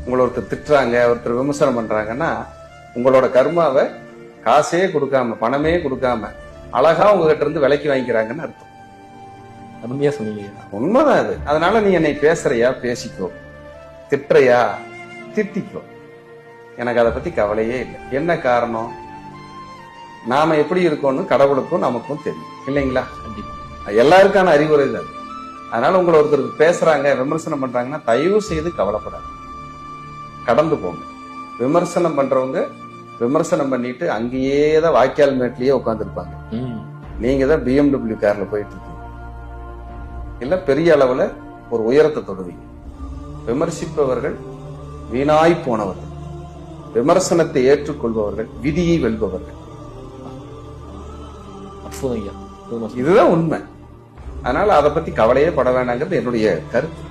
உங்களை ஒருத்தர் திட்டுறாங்க, ஒருத்தர் விமர்சனம் பண்றாங்கன்னா உங்களோட கர்மாவை காசே கொடுக்காம, பணமே கொடுக்காம அழகா உங்ககிட்ட இருந்து விலைக்கு வாங்கிக்கிறாங்கன்னு அர்த்தம். அருமையா சொன்னீங்க. உண்மைதான் அது. அதனால நீ என்னை பேசுறியா பேசிக்கோ, திட்டுறையா திட்டிக்கோ, எனக்கு அதை பத்தி கவலையே இல்லை. என்ன காரணம்? நாம எப்படி இருக்கோம்னு கடவுளுக்கும் நமக்கும் தெரியும் இல்லைங்களா? எல்லாருக்கான அறிவுரை தான். அதனால உங்களை ஒருத்தருக்கு பேசுறாங்க, விமர்சனம் பண்றாங்கன்னா தயவு செய்து கவலைப்படாது, கடந்து போங்க. விமர்சனம் பண்றவங்க விமர்சனம் பண்ணிட்டு அங்கேயே தான் வாய்க்கால் மேட்லயே உட்காந்துருப்பாங்க. நீங்க தான் BMW கார்ல போயிட்டு இருக்கீங்க, இல்ல பெரிய அளவுல ஒரு உயரத்தை தொடுவீங்க. விமர்சிப்பவர்கள் வீணாய் போனவர்கள், விமர்சனத்தை ஏற்றுக்கொள்பவர்கள் விதியை வெல்பவர்கள். இதுதான் உண்மை. அதனால அதை பத்தி கவலையே பட வேண்டாங்கிறது என்னுடைய கருத்து.